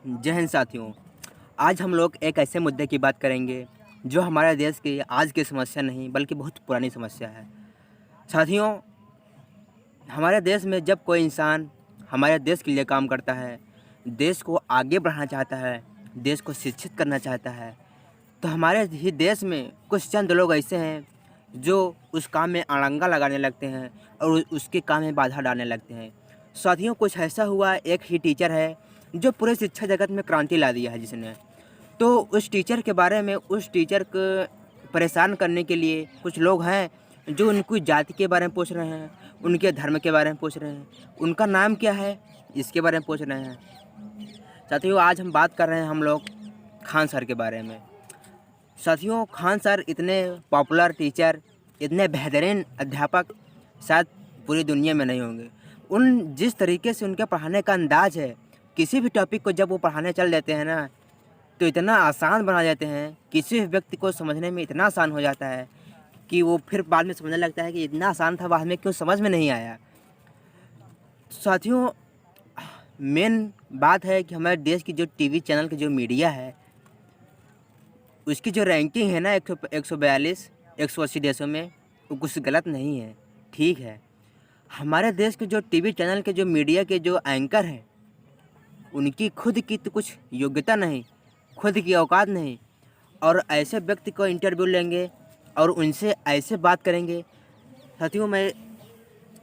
जय हिंद साथियों। आज हम लोग एक ऐसे मुद्दे की बात करेंगे जो हमारे देश की आज की समस्या नहीं बल्कि बहुत पुरानी समस्या है। साथियों, हमारे देश में जब कोई इंसान हमारे देश के लिए काम करता है, देश को आगे बढ़ाना चाहता है, देश को शिक्षित करना चाहता है, तो हमारे ही देश में कुछ चंद लोग ऐसे हैं जो उस काम में अड़ंगा लगाने लगते हैं और उसके काम में बाधा डालने लगते हैं। साथियों, कुछ ऐसा हुआ, एक ही टीचर है जो पूरे शिक्षा जगत में क्रांति ला दिया है जिसने। तो उस टीचर के बारे में, उस टीचर को परेशान करने के लिए कुछ लोग हैं जो उनकी जाति के बारे में पूछ रहे हैं, उनके धर्म के बारे में पूछ रहे हैं, उनका नाम क्या है इसके बारे में पूछ रहे हैं। साथियों, आज हम बात कर रहे हैं हम लोग खान सर के बारे में। साथियों, खान सर इतने पॉपुलर टीचर, इतने बेहतरीन अध्यापक शायद पूरी दुनिया में नहीं होंगे। जिस तरीके से उनके पढ़ाने का अंदाज़ है, किसी भी टॉपिक को जब वो पढ़ाने चल देते हैं ना, तो इतना आसान बना देते हैं, किसी भी व्यक्ति को समझने में इतना आसान हो जाता है कि वो फिर बाद में समझने लगता है कि इतना आसान था, बाद में क्यों समझ में नहीं आया। साथियों, मेन बात है कि हमारे देश की जो टीवी चैनल की जो मीडिया है, उसकी जो रैंकिंग है ना 142 180 देशों में, वो कुछ गलत नहीं है, ठीक है। हमारे देश के जो टीवी चैनल के जो मीडिया के जो एंकर हैं, उनकी खुद की तो कुछ योग्यता नहीं, खुद की औकात नहीं, और ऐसे व्यक्ति को इंटरव्यू लेंगे और उनसे ऐसे बात करेंगे। साथियों, मैं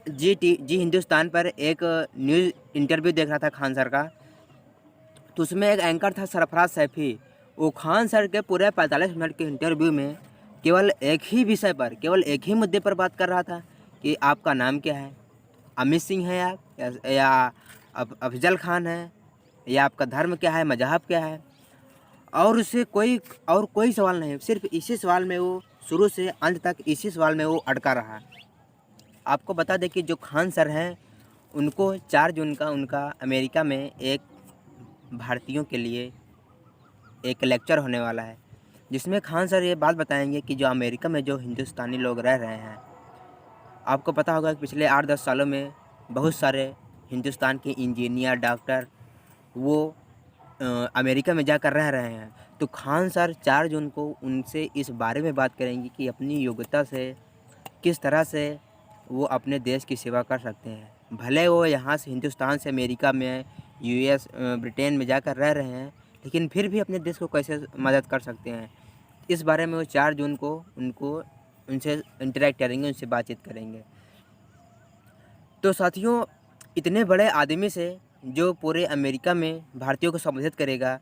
जी हिंदुस्तान पर एक न्यूज़ इंटरव्यू देख रहा था खान सर का, तो उसमें एक एंकर था सरफराज सैफी। वो खान सर के पूरे 45 मिनट के इंटरव्यू में केवल एक ही विषय पर, केवल एक ही मुद्दे पर बात कर रहा था कि आपका नाम क्या है, अमित सिंह है आप या अफजल खान है, या आपका धर्म क्या है, मजहब क्या है, और उससे कोई सवाल नहीं। सिर्फ इसी सवाल में वो शुरू से अंत तक इसी सवाल में वो अटका रहा। आपको बता दें कि जो खान सर हैं, उनको 4 जून का उनका अमेरिका में एक भारतीयों के लिए एक लेक्चर होने वाला है, जिसमें खान सर ये बात बताएंगे कि जो अमेरिका में जो हिंदुस्तानी लोग रह रहे हैं, आपको पता होगा कि पिछले 8-10 सालों में बहुत सारे हिंदुस्तान के इंजीनियर, डॉक्टर वो अमेरिका में जाकर रह रहे हैं। तो खान सर 4 जून को उनसे इस बारे में बात करेंगे कि अपनी योग्यता से किस तरह से वो अपने देश की सेवा कर सकते हैं। भले वो यहाँ से हिंदुस्तान से अमेरिका में, यूएस, ब्रिटेन में जाकर रह रहे हैं, लेकिन फिर भी अपने देश को कैसे मदद कर सकते हैं, इस बारे में वो 4 जून को उनसे इंटरेक्ट करेंगे, उनसे बातचीत करेंगे। तो साथियों, इतने बड़े आदमी से जो पूरे अमेरिका में भारतीयों को संबोधित करेगा,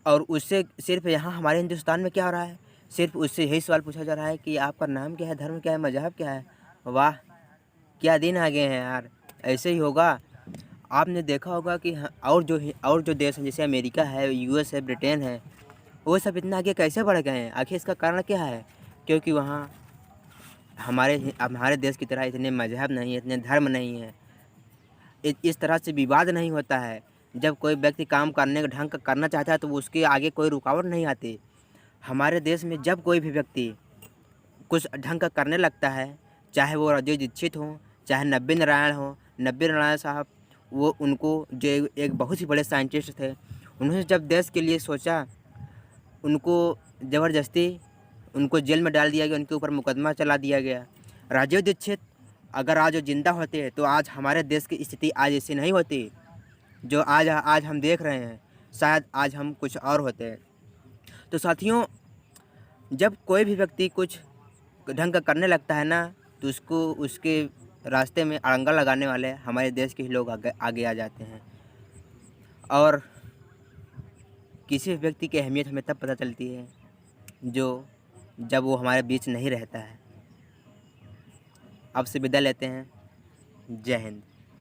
और उससे सिर्फ यहाँ हमारे हिंदुस्तान में क्या हो रहा है, सिर्फ उससे यही सवाल पूछा जा रहा है कि आपका नाम क्या है, धर्म क्या है, मजहब क्या है। वाह, क्या दिन आ गए हैं यार। ऐसे ही होगा। आपने देखा होगा कि और जो देश हैं, जैसे अमेरिका है, यूएस है, ब्रिटेन है, वो सब इतना आगे कैसे बढ़ गए हैं। आखिर इसका कारण क्या है? क्योंकि वहाँ हमारे देश की तरह इतने मजहब नहीं है, इतने धर्म नहीं है, इस तरह से विवाद नहीं होता है। जब कोई व्यक्ति काम करने का ढंग का करना चाहता है तो उसके आगे कोई रुकावट नहीं आती। हमारे देश में जब कोई भी व्यक्ति कुछ ढंग का करने लगता है, चाहे वो अजय दीक्षित हो, चाहे नब्बे नारायण हो, नब्बे नारायण साहब, वो उनको जो एक बहुत ही बड़े साइंटिस्ट थे, उन्होंने जब देश के लिए सोचा, उनको ज़बरदस्ती उनको जेल में डाल दिया गया, उनके ऊपर मुकदमा चला दिया गया। राजीव दीक्षित अगर आज वो ज़िंदा होते तो आज हमारे देश की स्थिति आज ऐसी नहीं होती जो आज हम देख रहे हैं। शायद आज हम कुछ और होते। तो साथियों, जब कोई भी व्यक्ति कुछ ढंग का करने लगता है ना, तो उसको उसके रास्ते में अड़ंगा लगाने वाले हमारे देश के ही लोग आगे आ जाते हैं। और किसी भी व्यक्ति की अहमियत हमें तब पता चलती है जब वो हमारे बीच नहीं रहता है। अब से विदा लेते हैं। जय हिंद।